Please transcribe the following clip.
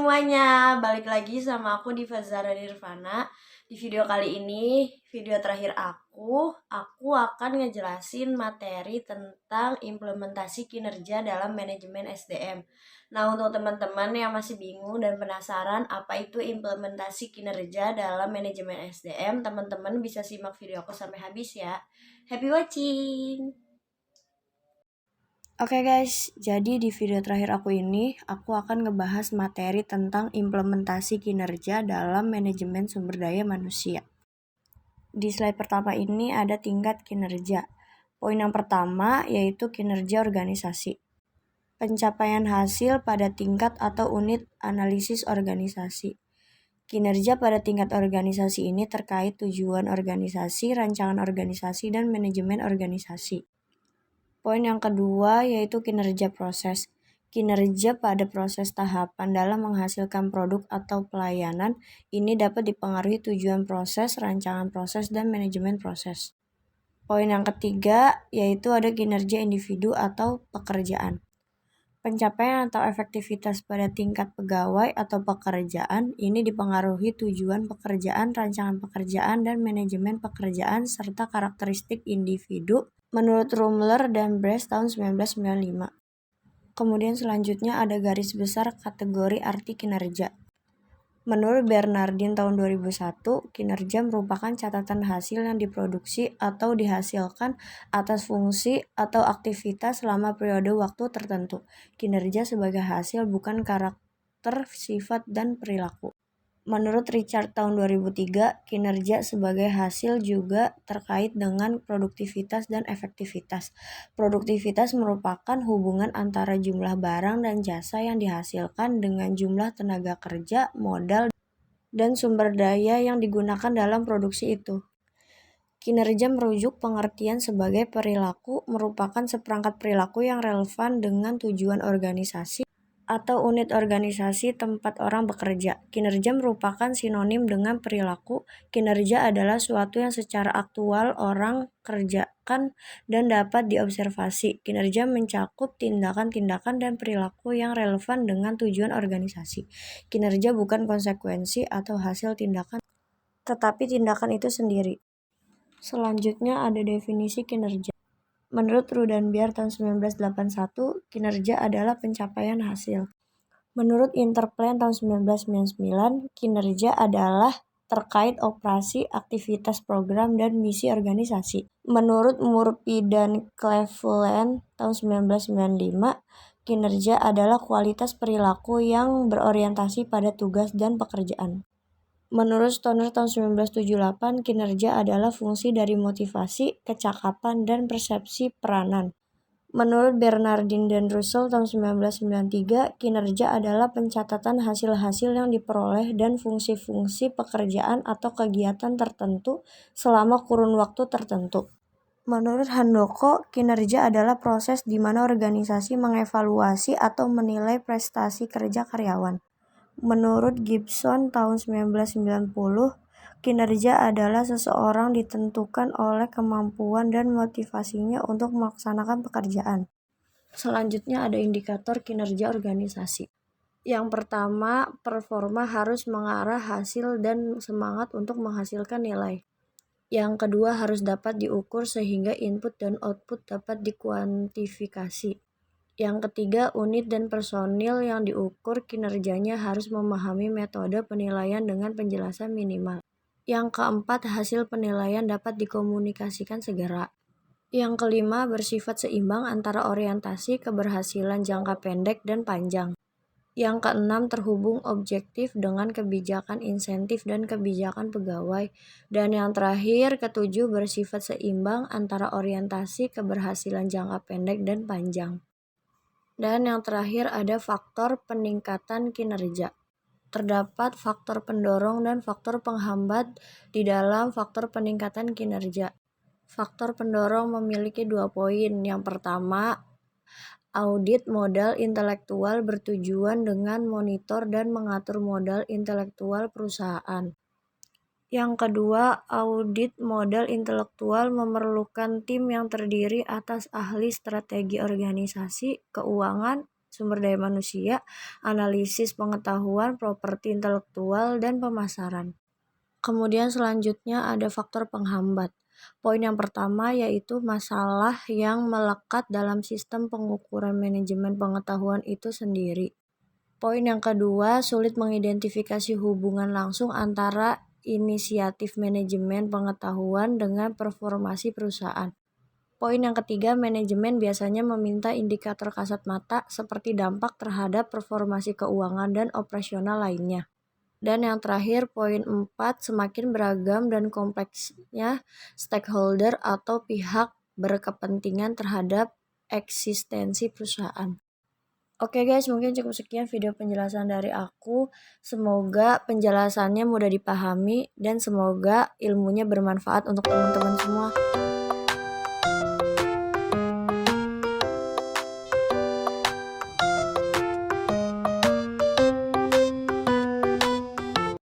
semuanya, balik lagi sama aku Diva Zara Nirvana. Di video kali ini, video terakhir aku akan ngejelasin materi tentang implementasi kinerja dalam manajemen SDM. Nah, untuk teman-teman yang masih bingung dan penasaran apa itu implementasi kinerja dalam manajemen SDM, teman-teman bisa simak video aku sampai habis ya. Happy watching! Oke guys, jadi di video terakhir aku ini, aku akan ngebahas materi tentang implementasi kinerja dalam manajemen sumber daya manusia. Di slide pertama ini ada tingkat kinerja. Poin yang pertama yaitu kinerja organisasi. Pencapaian hasil pada tingkat atau unit analisis organisasi. Kinerja pada tingkat organisasi ini terkait tujuan organisasi, rancangan organisasi, dan manajemen organisasi. Poin yang kedua yaitu kinerja proses. Kinerja pada proses tahapan dalam menghasilkan produk atau pelayanan ini dapat dipengaruhi tujuan proses, rancangan proses, dan manajemen proses. Poin yang ketiga yaitu ada kinerja individu atau pekerjaan. Pencapaian atau efektivitas pada tingkat pegawai atau pekerjaan ini dipengaruhi tujuan pekerjaan, rancangan pekerjaan, dan manajemen pekerjaan serta karakteristik individu menurut Rumler dan Bress tahun 1995. Kemudian selanjutnya ada garis besar kategori arti kinerja. Menurut Bernardin tahun 2001, kinerja merupakan catatan hasil yang diproduksi atau dihasilkan atas fungsi atau aktivitas selama periode waktu tertentu. Kinerja sebagai hasil bukan karakter, sifat, dan perilaku. Menurut Richard tahun 2003, kinerja sebagai hasil juga terkait dengan produktivitas dan efektivitas. Produktivitas merupakan hubungan antara jumlah barang dan jasa yang dihasilkan dengan jumlah tenaga kerja, modal, dan sumber daya yang digunakan dalam produksi itu. Kinerja merujuk pengertian sebagai perilaku merupakan seperangkat perilaku yang relevan dengan tujuan organisasi atau unit organisasi tempat orang bekerja. Kinerja merupakan sinonim dengan perilaku. Kinerja adalah suatu yang secara aktual orang kerjakan dan dapat diobservasi. Kinerja mencakup tindakan-tindakan dan perilaku yang relevan dengan tujuan organisasi. Kinerja bukan konsekuensi atau hasil tindakan, tetapi tindakan itu sendiri. Selanjutnya ada definisi kinerja. Menurut Rudanbiar tahun 1981, kinerja adalah pencapaian hasil. Menurut Interplan tahun 1999, kinerja adalah terkait operasi, aktivitas program, dan misi organisasi. Menurut Murphy dan Cleveland tahun 1995, kinerja adalah kualitas perilaku yang berorientasi pada tugas dan pekerjaan. Menurut Stoner tahun 1978, kinerja adalah fungsi dari motivasi, kecakapan, dan persepsi peranan. Menurut Bernardin dan Russell tahun 1993, kinerja adalah pencatatan hasil-hasil yang diperoleh dan fungsi-fungsi pekerjaan atau kegiatan tertentu selama kurun waktu tertentu. Menurut Handoko, kinerja adalah proses di mana organisasi mengevaluasi atau menilai prestasi kerja karyawan. Menurut Gibson tahun 1990, kinerja adalah seseorang ditentukan oleh kemampuan dan motivasinya untuk melaksanakan pekerjaan. Selanjutnya ada indikator kinerja organisasi. Yang pertama, performa harus mengarah hasil dan semangat untuk menghasilkan nilai. Yang kedua, harus dapat diukur sehingga input dan output dapat dikuantifikasi. Yang ketiga, unit dan personil yang diukur kinerjanya harus memahami metode penilaian dengan penjelasan minimal. Yang keempat, hasil penilaian dapat dikomunikasikan segera. Yang kelima, bersifat seimbang antara orientasi keberhasilan jangka pendek dan panjang. Yang keenam, terhubung objektif dengan kebijakan insentif dan kebijakan pegawai. Dan yang terakhir, ketujuh, bersifat seimbang antara orientasi keberhasilan jangka pendek dan panjang. Dan yang terakhir ada faktor peningkatan kinerja. Terdapat faktor pendorong dan faktor penghambat di dalam faktor peningkatan kinerja. Faktor pendorong memiliki 2 poin. Yang pertama, audit modal intelektual bertujuan dengan monitor dan mengatur modal intelektual perusahaan. Yang kedua, audit modal intelektual memerlukan tim yang terdiri atas ahli strategi organisasi, keuangan, sumber daya manusia, analisis pengetahuan, properti intelektual, dan pemasaran. Kemudian selanjutnya ada faktor penghambat. Poin yang pertama yaitu masalah yang melekat dalam sistem pengukuran manajemen pengetahuan itu sendiri. Poin yang kedua, sulit mengidentifikasi hubungan langsung antara inisiatif manajemen pengetahuan dengan performasi perusahaan. Poin yang ketiga, manajemen biasanya meminta indikator kasat mata seperti dampak terhadap performasi keuangan dan operasional lainnya. Dan yang terakhir, poin 4, semakin beragam dan kompleksnya stakeholder atau pihak berkepentingan terhadap eksistensi perusahaan. Oke guys, mungkin cukup sekian video penjelasan dari aku. Semoga penjelasannya mudah dipahami dan semoga ilmunya bermanfaat untuk teman-teman semua.